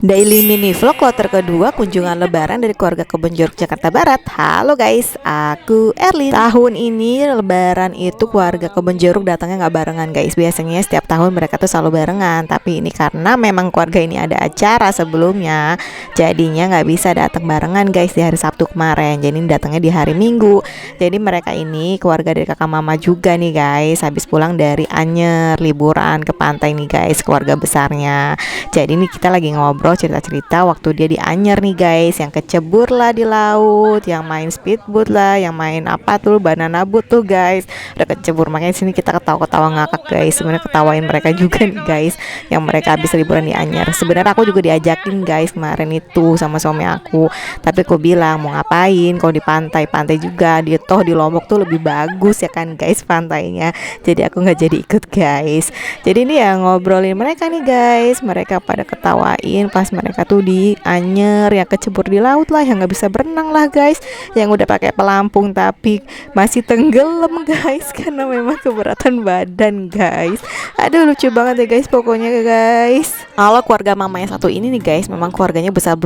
Daily mini vlog kloter kedua kunjungan lebaran dari keluarga Kebon Jeruk Jakarta Barat. Halo guys, aku Erlin. Tahun ini lebaran itu keluarga Kebon Jeruk datangnya nggak barengan guys. Biasanya setiap tahun mereka tuh selalu barengan, tapi ini karena memang keluarga ini ada acara sebelumnya, jadinya nggak bisa datang barengan guys di hari Sabtu kemarin. Jadi datangnya di hari Minggu. Jadi mereka ini keluarga dari kakak mama juga nih guys. Habis pulang dari Anyer liburan ke pantai nih guys, keluarga besarnya. Jadi ini kita lagi ngobrol cerita-cerita waktu dia di Anyer nih guys, yang kecebur lah di laut, yang main speedboat lah, yang main apa tuh banana boat tuh guys, udah kecebur. Makanya sini kita ketawa-ketawa ngakak guys, sebenarnya ketawain mereka juga nih guys, yang mereka habis liburan di Anyer. Sebenarnya aku juga diajakin guys kemarin itu sama suami aku, tapi aku bilang mau ngapain kalau di pantai juga, di toh di Lombok tuh lebih bagus ya kan guys pantainya. Jadi aku nggak jadi ikut guys. Jadi ini ya ngobrolin mereka nih guys, mereka pada ketawain pas mereka tuh di Anyer yang kecebur di laut lah, yang nggak bisa berenang lah guys, yang udah pakai pelampung tapi masih tenggelam guys karena memang keberatan badan guys. Aduh lucu banget ya guys pokoknya guys. Kalau keluarga mama yang satu ini nih guys, memang keluarganya besar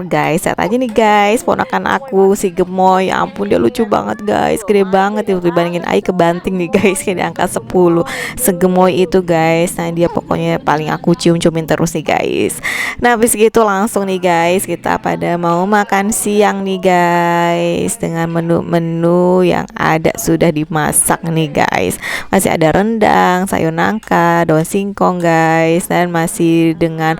guys. Lihat aja nih guys, ponakan aku si Gemoy, ya ampun dia lucu banget guys, gede banget ya dibandingin Ai kebanting nih guys, kayak di angka 10 segemoy itu guys. Nah dia pokoknya paling aku cium-ciumin terus nih guys. Nah habis gitu langsung nih guys kita pada mau makan siang nih guys, dengan menu-menu yang ada sudah dimasak nih guys. Masih ada rendang, sayur nangka, daun singkong guys, dan masih dengan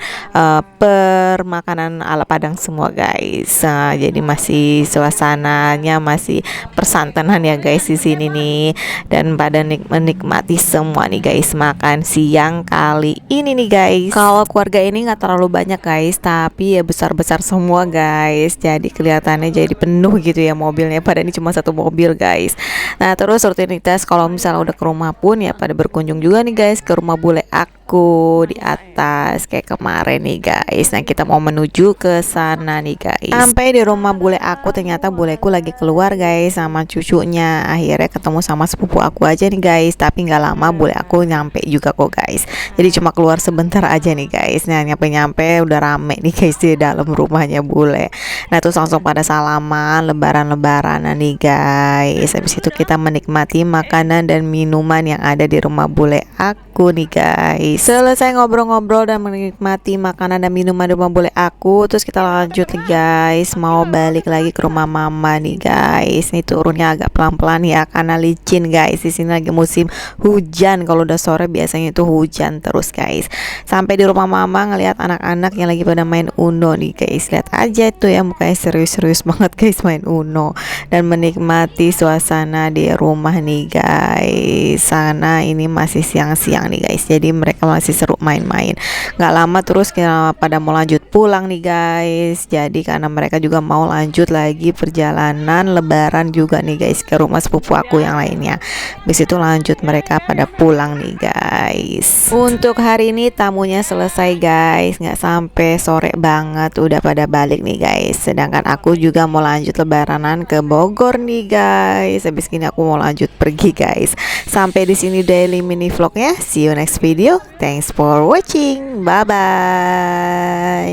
makanan ala Padang semua guys. Nah, jadi masih suasananya masih persantanan ya guys di sini nih, dan pada menikmati semua nih guys makan siang kali ini nih guys. Kalau keluarga ini nggak terlalu banyak guys, tapi ya besar-besar semua guys, jadi kelihatannya jadi penuh gitu ya mobilnya, pada ini cuma satu mobil guys. Nah terus rutinitas kalau misalnya udah ke rumah pun ya pada berkunjung juga nih guys ke rumah bule aku di atas kayak kemarin nih guys. Nah kita mau menuju ke sana nih guys. Sampai di rumah bule aku ternyata buleku lagi keluar guys sama cucunya. Akhirnya ketemu sama sepupu aku aja nih guys, tapi nggak lama bule aku nyampe juga kok guys. Jadi cuma keluar sebentar aja nih guys. Nah nyampe udah rame nih guys di dalam rumahnya bule. Nah terus langsung pada salaman lebaran-lebaranan nih guys. Habis itu kita menikmati makanan dan minuman yang ada di rumah bule aku nih guys. Selesai ngobrol-ngobrol dan menikmati makanan dan minuman di rumah bule aku, terus kita lanjut guys mau balik lagi ke rumah mama nih guys. Nih turunnya agak pelan-pelan ya karena licin guys. Di sini lagi musim hujan, kalau udah sore biasanya itu hujan terus guys. Sampai di rumah mama ngelihat anak-anak yang lagi pada main Uno nih guys. Lihat aja itu ya mukanya serius-serius banget guys main Uno, dan menikmati suasana di rumah nih guys. Sana ini masih siang-siang nih guys, jadi mereka masih seru main-main. Nggak lama terus kita pada mau lanjut pulang nih guys. Jadi karena mereka juga mau lanjut lagi perjalanan lebaran juga nih guys ke rumah sepupu aku yang lainnya. Habis itu lanjut mereka pada pulang nih guys. Untuk hari ini tamunya selesai guys, nggak sampai sore banget udah pada balik nih guys. Sedangkan aku juga mau lanjut lebaranan ke Bogor nih guys. Habis ini aku mau lanjut pergi guys. Sampai di sini daily mini vlognya. See you next video. Thanks for watching. Bye bye.